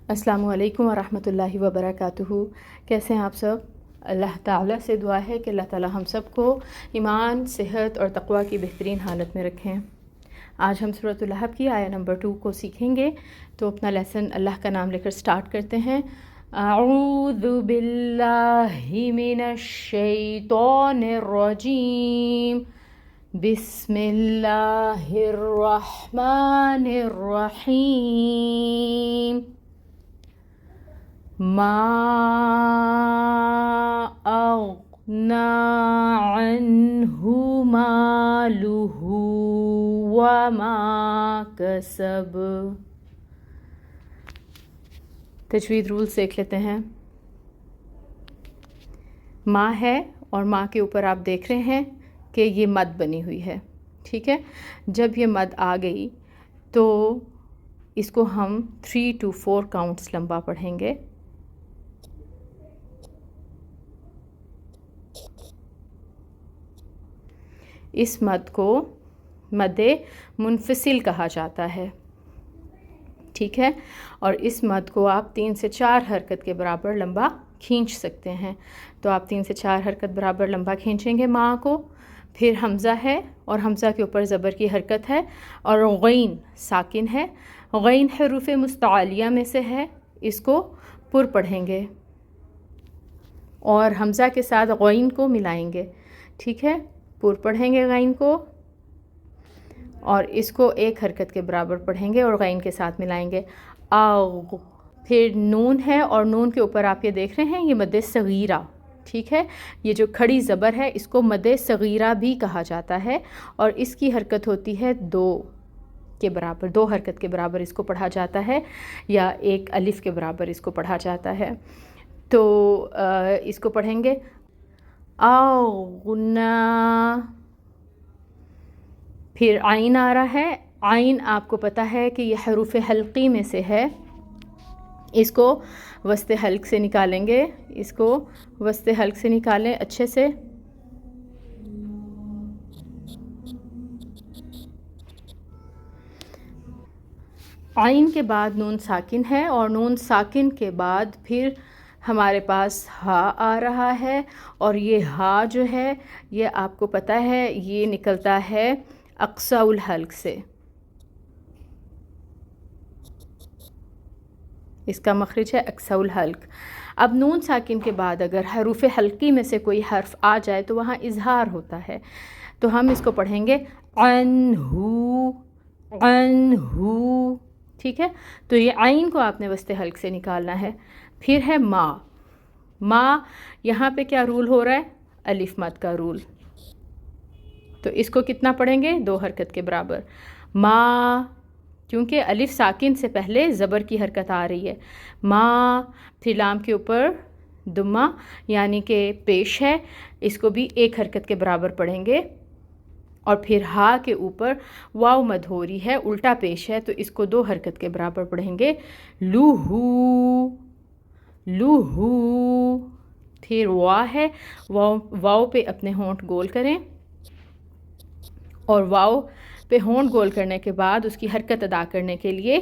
السلام علیکم ورحمۃ اللہ وبرکاتہ۔ کیسے ہیں آپ سب؟ اللہ تعالیٰ سے دعا ہے کہ اللہ تعالیٰ ہم سب کو ایمان، صحت اور تقوی کی بہترین حالت میں رکھیں۔ آج ہم سورۃ الحب کی آیہ نمبر 2 کو سیکھیں گے، تو اپنا لیسن اللہ کا نام لے کر سٹارٹ کرتے ہیں۔ اعوذ باللہ من الشیطان الرجیم، بسم اللہ الرحمن الرحیم۔ ما اغنى عنه ماله وما كسب۔ تجوید رولز دیکھ لیتے ہیں۔ ماں ہے اور ماں کے اوپر آپ دیکھ رہے ہیں کہ یہ مد بنی ہوئی ہے، ٹھیک ہے۔ جب یہ مد آ گئی تو اس کو ہم 3 to 4 کاؤنٹس لمبا پڑھیں گے۔ اس مد کو مد منفصل کہا جاتا ہے، ٹھیک ہے، اور اس مد کو آپ 3 سے 4 حرکت کے برابر لمبا کھینچ سکتے ہیں۔ تو آپ 3 سے 4 حرکت برابر لمبا کھینچیں گے ماں کو۔ پھر حمزہ ہے اور حمزہ کے اوپر زبر کی حرکت ہے، اور غین ساکن ہے۔ غین حروف مستعلیہ میں سے ہے، اس کو پر پڑھیں گے اور حمزہ کے ساتھ غین کو ملائیں گے، ٹھیک ہے۔ پر پڑھیں گے غین کو اور اس کو 1 حرکت کے برابر پڑھیں گے اور غین کے ساتھ ملائیں گے۔ آغ، پھر نون ہے اور نون کے اوپر آپ یہ دیکھ رہے ہیں یہ مد صغیرہ، ٹھیک ہے۔ یہ جو کھڑی زبر ہے اس کو مد صغیرہ بھی کہا جاتا ہے، اور اس کی حرکت ہوتی ہے 2 کے برابر، 2 حرکت کے برابر اس کو پڑھا جاتا ہے، یا 1 الف کے برابر اس کو پڑھا جاتا ہے۔ تو اس کو پڑھیں گے اغنا۔ پھر عین آ رہا ہے۔ عین آپ کو پتہ ہے کہ یہ حروف حلقی میں سے ہے، اس کو وسط حلق سے نکالیں گے، اس کو وسط حلق سے نکالیں اچھے سے۔ عین کے بعد نون ساکن ہے، اور نون ساکن کے بعد پھر ہمارے پاس ہا آ رہا ہے، اور یہ ہا جو ہے یہ آپ کو پتہ ہے یہ نکلتا ہے اقصی الحلق سے، اس کا مخرج ہے اقصی الحلق۔ اب نون ساکن کے بعد اگر حروف حلقی میں سے کوئی حرف آ جائے تو وہاں اظہار ہوتا ہے، تو ہم اس کو پڑھیں گے عنہو، عنہو، ٹھیک ہے۔ تو یہ عین کو آپ نے وسط حلق سے نکالنا ہے۔ پھر ہے ما۔ ما یہاں پہ کیا رول ہو رہا ہے؟ الف مد کا رول۔ تو اس کو کتنا پڑھیں گے؟ 2 حرکت کے برابر۔ ما، کیونکہ الف ساکن سے پہلے زبر کی حرکت آ رہی ہے۔ ما، پھر لام کے اوپر دمہ یعنی کہ پیش ہے، اس کو بھی 1 حرکت کے برابر پڑھیں گے، اور پھر ہا کے اوپر واو مد ہو رہی ہے، الٹا پیش ہے، تو اس کو 2 حرکت کے برابر پڑھیں گے۔ لوہو، لوہو۔ پھر وا ہے، واو پہ اپنے ہونٹ گول کریں، اور واو پہ ہونٹ گول کرنے کے بعد اس کی حرکت ادا کرنے کے لیے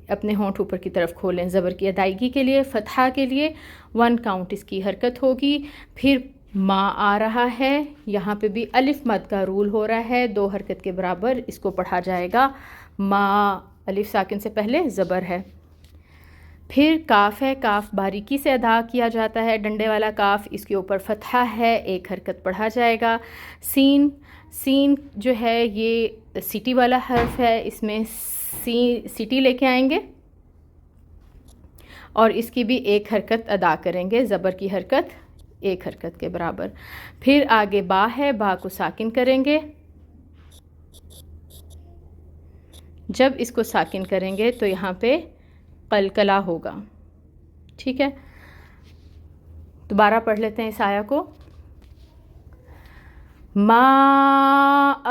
اپنے ہونٹ اوپر کی طرف کھولیں۔ زبر کی ادائیگی کے لیے، فتحہ کے لیے 1 کاؤنٹ اس کی حرکت ہوگی۔ پھر ما آ رہا ہے، یہاں پہ بھی الف مد کا رول ہو رہا ہے، 2 حرکت کے برابر اس کو پڑھا جائے گا۔ ما، الف ساکن سے پہلے زبر ہے۔ پھر کاف ہے، کاف باریکی سے ادا کیا جاتا ہے، ڈنڈے والا کاف، اس کے اوپر فتحہ ہے، 1 حرکت پڑھا جائے گا۔ سین، سین جو ہے یہ سیٹی والا حرف ہے، اس میں سیٹی لے کے آئیں گے اور اس کی بھی 1 حرکت ادا کریں گے، زبر کی حرکت 1 حرکت کے برابر۔ پھر آگے با ہے، با کو ساکن کریں گے۔ جب اس کو ساکن کریں گے تو یہاں پہ قلقلہ ہوگا، ٹھیک ہے۔ دوبارہ پڑھ لیتے ہیں اس آیہ کو۔ ما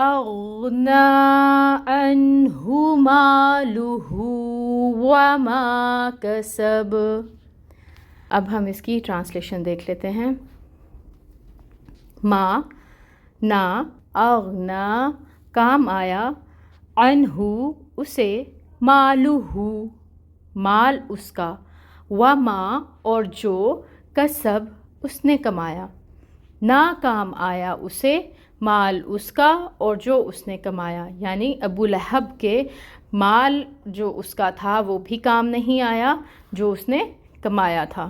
اغنا عنہ مالہ وما کسب۔ اب ہم اس کی ٹرانسلیشن دیکھ لیتے ہیں۔ ما، نا، اغنا کام آیا، عنہ اسے، مالہ مال اس کا، وما اور جو، کسب اس نے کمایا، نہ کام آیا اسے مال اس کا اور جو اس نے کمایا، یعنی ابو لہب کے مال جو اس کا تھا وہ بھی کام نہیں آیا جو اس نے کمایا تھا۔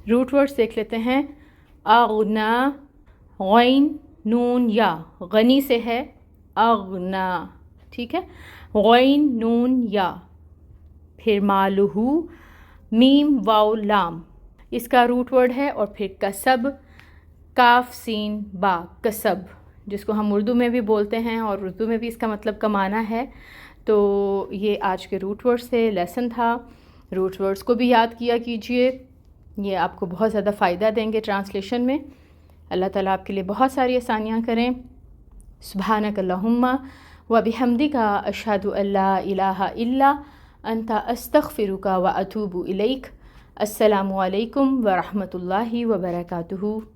روٹ ورڈز دیکھ لیتے ہیں۔ اغنا، غین نون یا، غنی سے ہے اغنا، ٹھیک ہے، غین نون یا۔ پھر مالہو، میم واو لام، اس کا روٹ ورڈ ہے، اور پھر کسب، کاف سین با، کسب، جس کو ہم اردو میں بھی بولتے ہیں اور اردو میں بھی اس کا مطلب کمانا ہے۔ تو یہ آج کے روٹ ورڈ سے لیسن تھا۔ روٹ ورڈز کو بھی یاد کیا کیجئے، یہ آپ کو بہت زیادہ فائدہ دیں گے ٹرانسلیشن میں۔ اللہ تعالیٰ آپ کے لیے بہت ساری آسانیاں کریں۔ سبحانک اللہم و بحمدک اشہد ان لا الہ الا انت استغفرک و اتوب الیک۔ السلام علیکم ورحمۃ اللہ وبرکاتہ۔